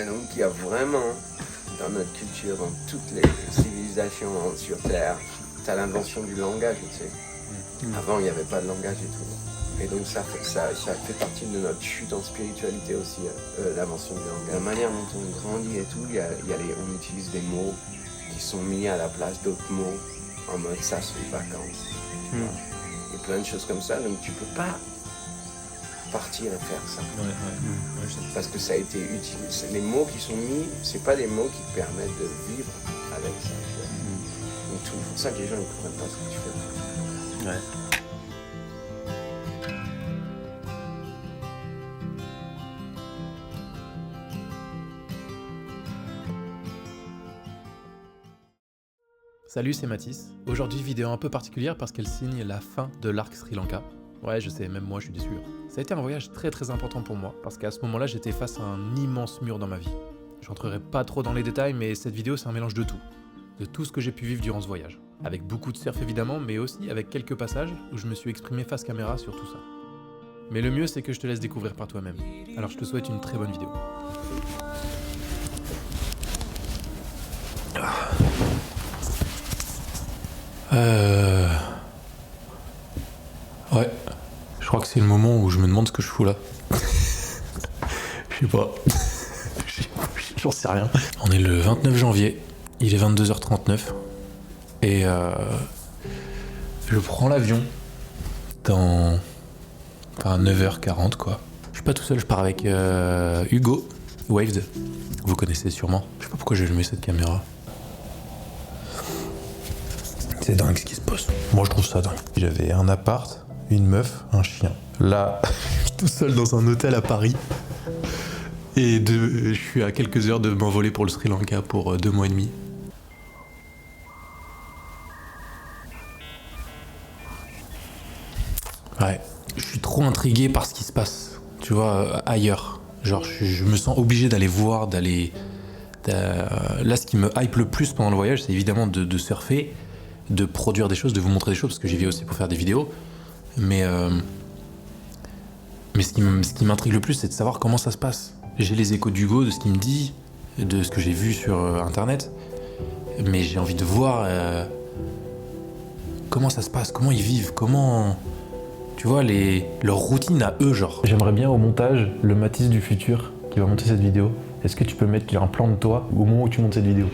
Et donc il y a vraiment, dans notre culture, dans toutes les civilisations sur Terre, t'as l'invention du langage, tu sais. Avant, il n'y avait pas de langage et tout. Et donc ça fait partie de notre chute en spiritualité aussi, l'invention du langage. La manière dont on grandit et tout, on utilise des mots qui sont mis à la place d'autres mots, en mode ça c'est vacances. Il y a plein de choses comme ça, donc tu peux pas partir et faire ça. Parce que ça a été utilisé. Les mots qui sont mis, c'est pas des mots qui te permettent de vivre avec ça. Donc c'est pour ça que les gens ne comprennent pas ce que tu fais. Ouais. Salut, c'est Mathis. Aujourd'hui, vidéo un peu particulière parce qu'elle signe la fin de l'arc Sri Lanka. Ouais, je sais, même moi je suis déçu. Ça a été un voyage très important pour moi, parce qu'à ce moment-là, j'étais face à un immense mur dans ma vie. J'entrerai pas trop dans les détails, mais cette vidéo c'est un mélange de tout ce que j'ai pu vivre durant ce voyage. Avec beaucoup de surf évidemment, mais aussi avec quelques passages où je me suis exprimé face caméra sur tout ça. Mais le mieux c'est que je te laisse découvrir par toi-même. Alors je te souhaite une très bonne vidéo. Ouais, je crois que c'est le moment où je me demande ce que je fous là. Je sais pas. J'en sais rien. On est le 29 janvier, il est 22h39 et je prends l'avion dans 9h40 quoi. Je suis pas tout seul, je pars avec Hugo, Waves, vous connaissez sûrement. Je sais pas pourquoi j'ai allumé cette caméra. C'est dingue ce qui se passe. Moi je trouve ça dingue. J'avais un appart, une meuf, un chien. Là, tout seul dans un hôtel à Paris. Et je suis à quelques heures de m'envoler pour le Sri Lanka pour 2 mois et demi. Ouais, je suis trop intrigué par ce qui se passe, tu vois, ailleurs. Genre, je me sens obligé d'aller voir, Là, ce qui me hype le plus pendant le voyage, c'est évidemment de surfer, de produire des choses, de vous montrer des choses, parce que j'y vais aussi pour faire des vidéos. Mais ce qui m'intrigue le plus, c'est de savoir comment ça se passe. J'ai les échos d'Hugo, de ce qu'il me dit, de ce que j'ai vu sur Internet, mais j'ai envie de voir comment ça se passe, comment ils vivent, comment... Tu vois, leur routine à eux, genre. J'aimerais bien au montage le Mathis du futur qui va monter cette vidéo. Est-ce que tu peux mettre un plan de toi au moment où tu montes cette vidéo?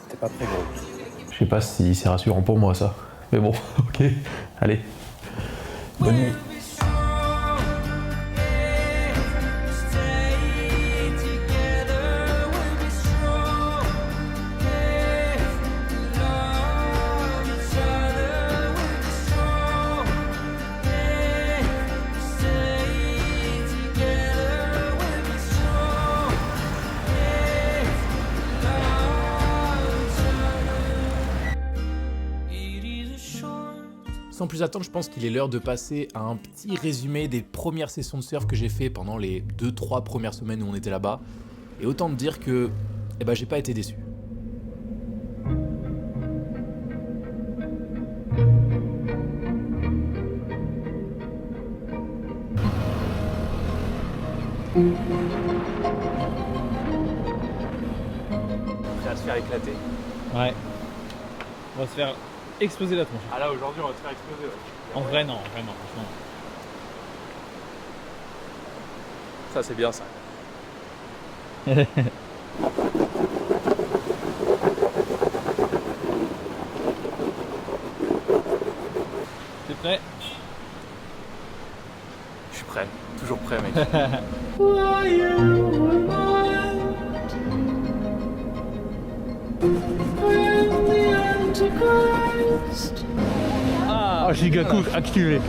C'était pas très gros. Je sais pas si c'est rassurant pour moi ça. Mais bon, ok, allez. Bonne nuit. Sans plus attendre, je pense qu'il est l'heure de passer à un petit résumé des premières sessions de surf que j'ai fait pendant les 2-3 premières semaines où on était là-bas. Et autant te dire que j'ai pas été déçu. Prêt à se faire éclater? Ouais. On va se faire exploser la tronche. Ah là aujourd'hui on va se faire exploser. Ouais. En vrai non, vraiment, franchement. Ça c'est bien ça. T'es prêt? Je suis prêt, toujours prêt mec. Ah, Gigacook activé.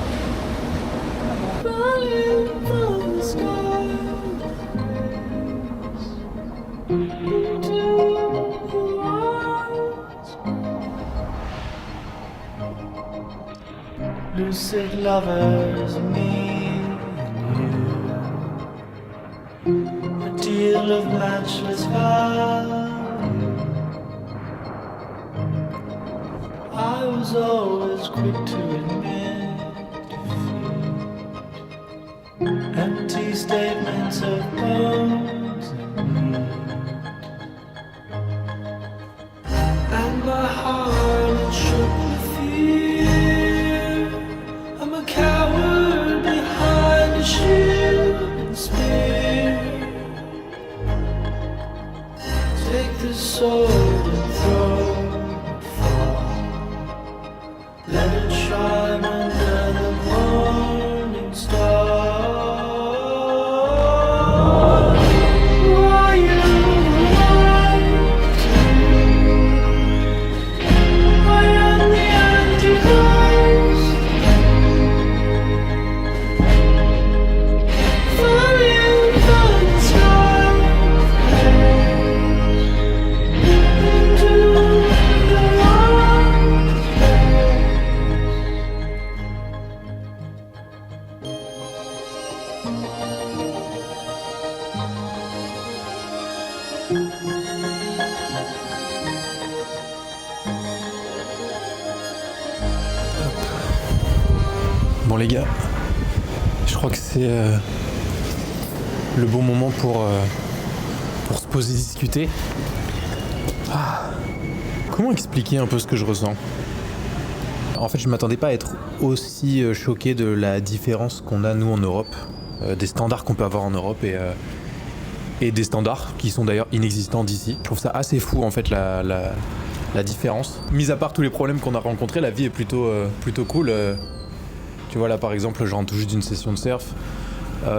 Lucid lovers, me and you, a deal of matchless value. I was always quick to admit defeat. Empty statements of bones Bon les gars, je crois que c'est le bon moment pour se poser et discuter. Comment expliquer un peu ce que je ressens? En fait, je m'attendais pas à être aussi choqué de la différence qu'on a nous en Europe, des standards qu'on peut avoir en Europe et des standards qui sont d'ailleurs inexistants d'ici. Je trouve ça assez fou en fait la différence. Mis à part tous les problèmes qu'on a rencontrés, la vie est plutôt cool. Tu vois là par exemple, je rentre tout juste d'une session de surf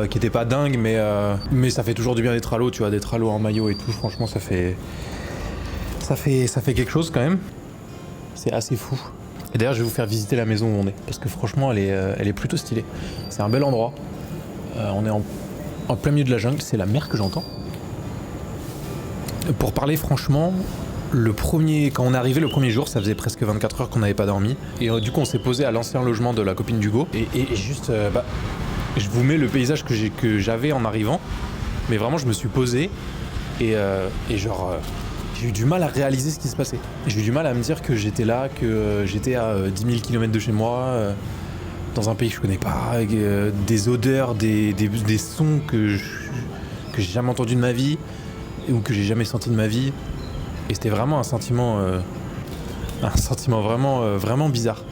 qui était pas dingue, mais ça fait toujours du bien d'être à l'eau, tu vois, d'être à l'eau en maillot et tout. Franchement, ça fait quelque chose quand même. C'est assez fou. Et d'ailleurs, je vais vous faire visiter la maison où on est, parce que franchement, elle est plutôt stylée. C'est un bel endroit. On est en plein milieu de la jungle. C'est la mer que j'entends. Pour parler franchement, quand on est arrivé le premier jour, ça faisait presque 24 heures qu'on n'avait pas dormi. Et du coup, on s'est posé à l'ancien logement de la copine d'Hugo. Et juste, je vous mets le paysage que j'avais en arrivant. Mais vraiment, je me suis posé et genre... j'ai eu du mal à réaliser ce qui se passait. J'ai eu du mal à me dire que j'étais là, que j'étais à 10 000 km de chez moi, dans un pays que je connais pas, avec des odeurs, des sons que j'ai jamais entendus de ma vie, ou que j'ai jamais senti de ma vie. Et c'était vraiment un sentiment vraiment bizarre.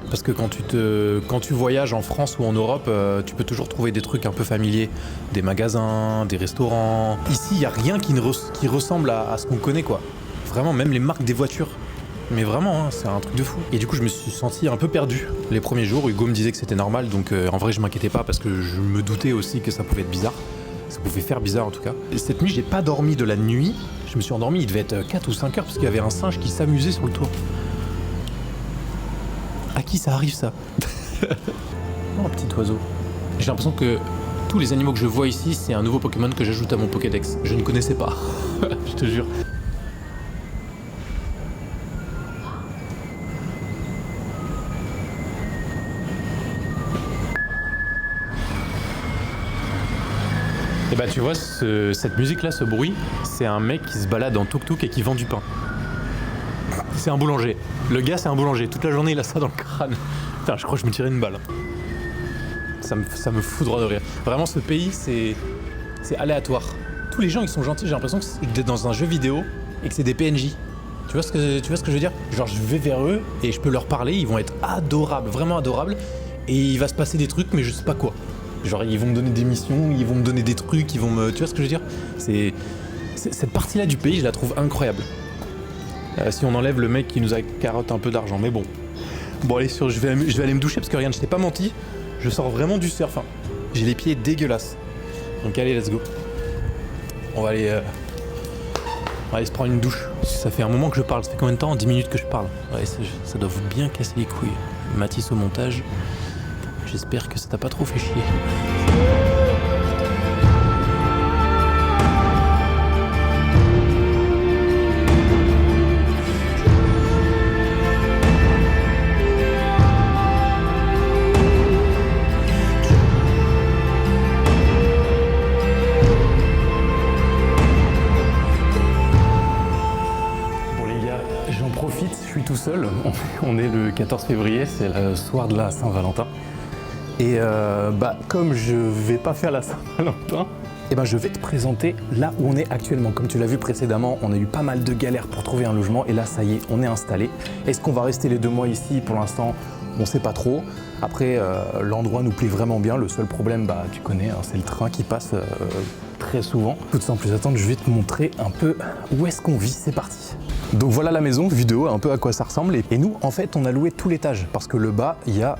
Parce que quand tu voyages en France ou en Europe, tu peux toujours trouver des trucs un peu familiers. Des magasins, des restaurants. Ici, il n'y a rien qui ressemble à ce qu'on connaît, quoi. Vraiment, même les marques des voitures. Mais vraiment, hein, c'est un truc de fou. Et du coup, je me suis senti un peu perdu les premiers jours. Hugo me disait que c'était normal, donc en vrai, je m'inquiétais pas parce que je me doutais aussi que ça pouvait être bizarre. Ça pouvait faire bizarre, en tout cas. Et cette nuit, j'ai pas dormi de la nuit. Je me suis endormi, il devait être 4 ou 5 heures parce qu'il y avait un singe qui s'amusait sur le toit. À qui ça arrive ça? Oh, un petit oiseau. J'ai l'impression que tous les animaux que je vois ici, c'est un nouveau Pokémon que j'ajoute à mon Pokédex. Je ne connaissais pas. Je te jure. Et bah tu vois, cette musique-là, ce bruit, c'est un mec qui se balade en tuk-tuk et qui vend du pain. C'est un boulanger. Le gars, c'est un boulanger. Toute la journée, il a ça dans le crâne. Putain, je crois que je me tirais une balle. Ça me fout droit de rire. Vraiment, ce pays, c'est aléatoire. Tous les gens, ils sont gentils. J'ai l'impression que d'être dans un jeu vidéo et que c'est des PNJ. Tu vois ce que je veux dire? Genre, je vais vers eux et je peux leur parler. Ils vont être adorables, vraiment adorables. Et il va se passer des trucs, mais je sais pas quoi. Genre, ils vont me donner des missions, ils vont me donner des trucs, ils vont me... Tu vois ce que je veux dire? Cette partie-là du pays, je la trouve incroyable. Si on enlève le mec qui nous a carotte un peu d'argent, mais bon. Bon allez, je vais aller me doucher parce que regarde, je t'ai pas menti, je sors vraiment du surf. Hein. J'ai les pieds dégueulasses. Donc allez, let's go. On va aller se prendre une douche. Ça fait un moment que je parle, ça fait combien de temps? 10 minutes que je parle. Ouais, ça doit vous bien casser les couilles. Mathis au montage, j'espère que ça t'a pas trop fait chier. Je suis tout seul, on est le 14 février, c'est le soir de la Saint-Valentin. Et comme je vais pas faire la Saint-Valentin, je vais te présenter là où on est actuellement. Comme tu l'as vu précédemment, on a eu pas mal de galères pour trouver un logement et là ça y est, on est installé. Est-ce qu'on va rester les 2 mois ici? Pour l'instant, on sait pas trop. Après, l'endroit nous plaît vraiment bien. Le seul problème, tu connais, hein, c'est le train qui passe très souvent. Tout sans plus attendre, je vais te montrer un peu où est-ce qu'on vit. C'est parti. Donc voilà la maison, vidéo un peu à quoi ça ressemble. Et nous, en fait, on a loué tout l'étage parce que le bas, il y a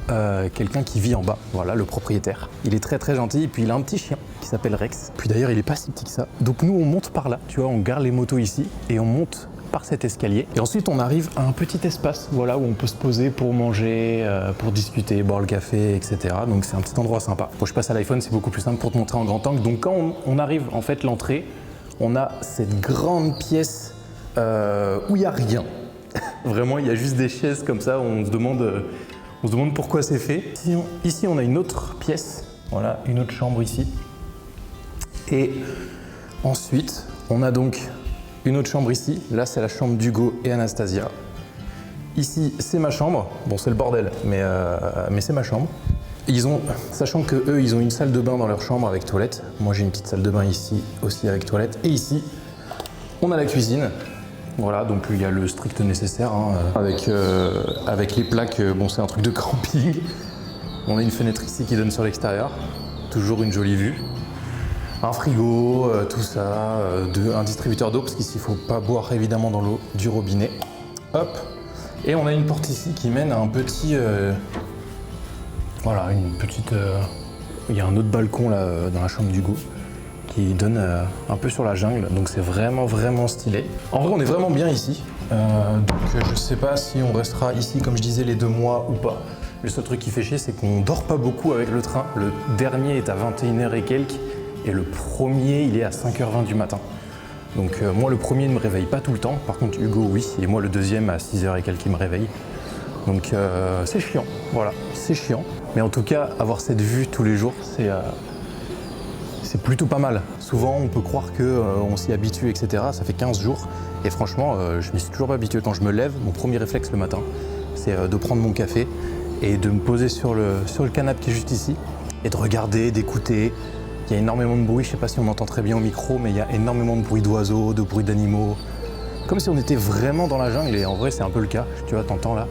quelqu'un qui vit en bas. Voilà, le propriétaire. Il est très très gentil et puis il a un petit chien qui s'appelle Rex. Puis d'ailleurs, il est pas si petit que ça. Donc nous, on monte par là. Tu vois, on garde les motos ici et on monte par cet escalier. Et ensuite, on arrive à un petit espace, voilà, où on peut se poser pour manger, pour discuter, boire le café, etc. Donc c'est un petit endroit sympa. Bon, je passe à l'iPhone, c'est beaucoup plus simple pour te montrer en grand angle. Donc quand on arrive, en fait, l'entrée, on a cette grande pièce où il n'y a rien. Vraiment, il y a juste des chaises comme ça, on se demande pourquoi c'est fait. Ici, on a une autre pièce, voilà, une autre chambre ici. Et ensuite, on a donc une autre chambre ici. Là, c'est la chambre d'Hugo et Anastasia. Ici, c'est ma chambre. Bon, c'est le bordel, mais c'est ma chambre. Ils ont, sachant que eux, ils ont une salle de bain dans leur chambre avec toilette. Moi, j'ai une petite salle de bain ici aussi avec toilette. Et ici, on a la cuisine. Voilà, donc il y a le strict nécessaire hein, avec les plaques. Bon, c'est un truc de camping. On a une fenêtre ici qui donne sur l'extérieur. Toujours une jolie vue. Un frigo, tout ça, un distributeur d'eau parce qu'ici, il ne faut pas boire évidemment dans l'eau du robinet. Hop. Et on a une porte ici qui mène à un petit... voilà, une petite... il y a un autre balcon là dans la chambre d'Hugo qui donne un peu sur la jungle, donc c'est vraiment vraiment stylé. En vrai, on est vraiment bien ici, donc je sais pas si on restera ici comme je disais les 2 mois ou pas. Le seul truc qui fait chier, c'est qu'on dort pas beaucoup avec le train. Le dernier est à 21h et quelques, et le premier il est à 5h20 du matin. Donc moi le premier ne me réveille pas tout le temps, par contre Hugo oui, et moi le deuxième à 6h et quelques il me réveille. Donc c'est chiant, voilà, c'est chiant. Mais en tout cas, avoir cette vue tous les jours, c'est plutôt pas mal. Souvent, on peut croire qu'on s'y habitue, etc. Ça fait 15 jours. Et franchement, je m'y suis toujours pas habitué. Quand je me lève, mon premier réflexe le matin, c'est de prendre mon café et de me poser sur le canapé qui est juste ici et de regarder, d'écouter. Il y a énormément de bruit, je sais pas si on entend très bien au micro, mais il y a énormément de bruit d'oiseaux, de bruit d'animaux. Comme si on était vraiment dans la jungle, et en vrai, c'est un peu le cas. Tu vois, t'entends là.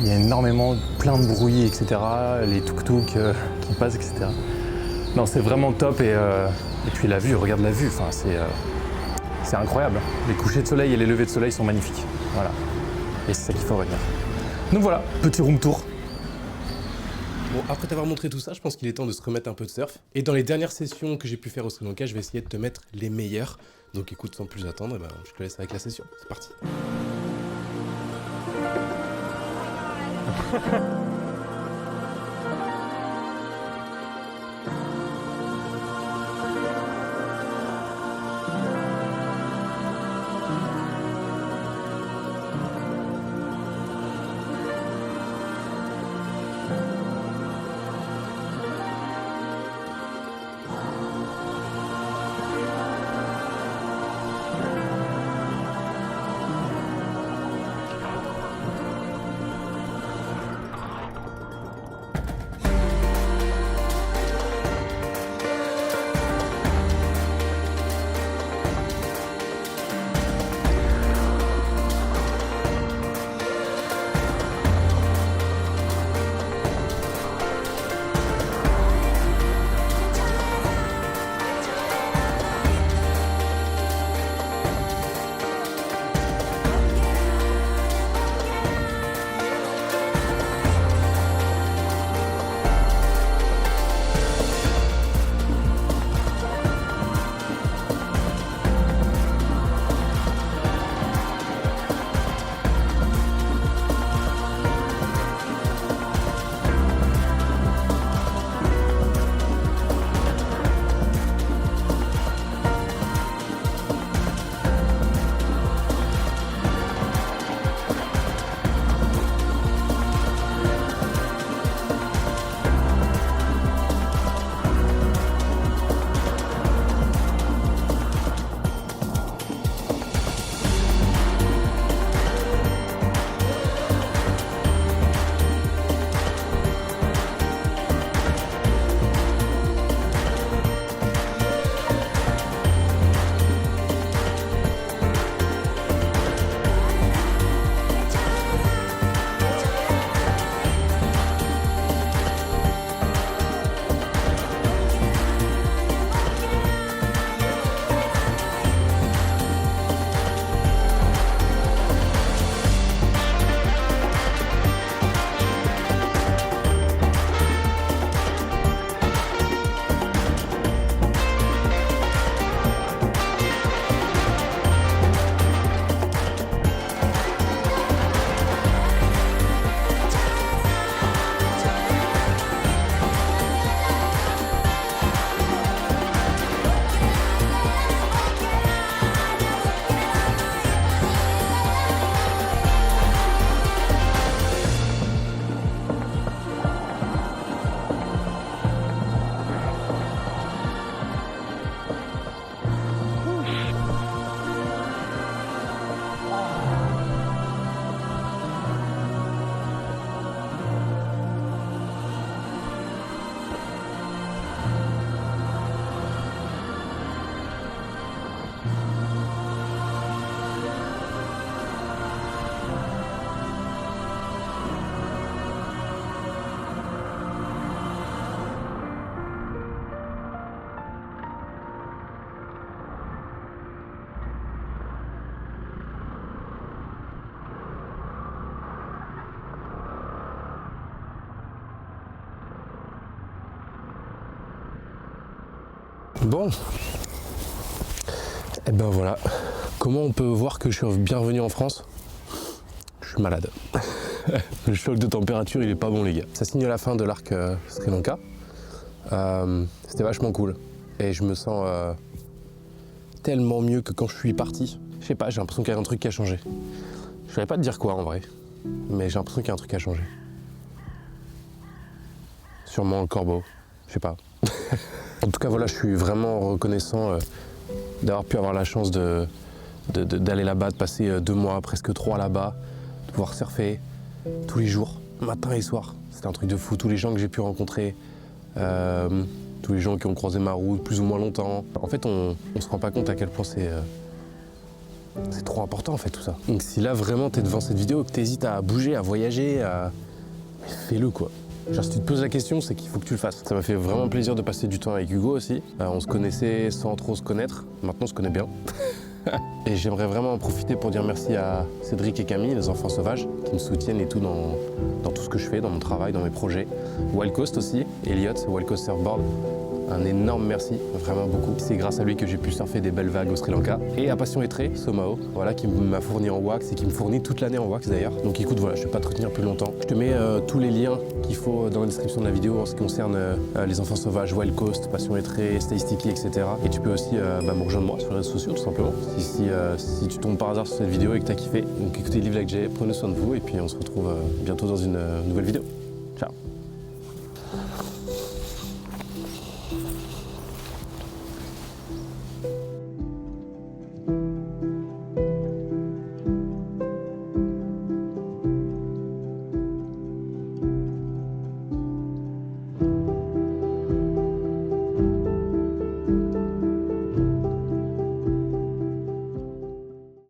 Il y a énormément, plein de bruit, etc. Les tuk-tuk qui passent, etc. Non, c'est vraiment top. Et puis la vue, regarde la vue. Enfin, c'est incroyable. Les couchers de soleil et les levées de soleil sont magnifiques. Voilà. Et c'est ça qu'il faut retenir. Donc voilà, petit room tour. Bon, après t'avoir montré tout ça, je pense qu'il est temps de se remettre un peu de surf. Et dans les dernières sessions que j'ai pu faire au Sri Lanka, je vais essayer de te mettre les meilleures. Donc écoute, sans plus attendre, eh ben, je te laisse avec la session. C'est parti. Bon. Et ben voilà. Comment on peut voir que je suis bienvenu en France? Je suis malade. Le choc de température, il est pas bon, les gars. Ça signe la fin de l'arc Sri Lanka. C'était vachement cool. Et je me sens tellement mieux que quand je suis parti. Je sais pas, j'ai l'impression qu'il y a un truc qui a changé. Je savais pas te dire quoi en vrai. Mais j'ai l'impression qu'il y a un truc qui a changé. Sûrement le corbeau. Je sais pas. En tout cas, voilà, je suis vraiment reconnaissant d'avoir pu avoir la chance d'aller là-bas, de passer 2 mois, presque 3 là-bas, de pouvoir surfer tous les jours, matin et soir. C'était un truc de fou. Tous les gens que j'ai pu rencontrer, tous les gens qui ont croisé ma route plus ou moins longtemps. En fait, on se rend pas compte à quel point c'est trop important en fait tout ça. Donc si là vraiment t'es devant cette vidéo, que t'hésites à bouger, à voyager, mais fais-le quoi. Genre si tu te poses la question, c'est qu'il faut que tu le fasses. Ça m'a fait vraiment plaisir de passer du temps avec Hugo aussi. On se connaissait sans trop se connaître, maintenant on se connaît bien. Et j'aimerais vraiment en profiter pour dire merci à Cédric et Camille, les enfants sauvages, qui me soutiennent et tout dans tout ce que je fais, dans mon travail, dans mes projets. Wild Coast aussi, Elliot, Wild Coast Surfboard. Un énorme merci, vraiment beaucoup. C'est grâce à lui que j'ai pu surfer des belles vagues au Sri Lanka. Et à Passion Étré, Somao, voilà, qui m'a fourni en wax et qui me fournit toute l'année en wax d'ailleurs. Donc écoute, voilà, je ne vais pas te retenir plus longtemps. Je te mets tous les liens qu'il faut dans la description de la vidéo en ce qui concerne les enfants sauvages, Wild Coast, Passion Étré, Stay Sticky, etc. Et tu peux aussi me rejoindre moi sur les réseaux sociaux tout simplement. Si tu tombes par hasard sur cette vidéo et que tu as kiffé, donc écoutez Live Like Jay, prenez soin de vous et puis on se retrouve bientôt dans une nouvelle vidéo. Ciao.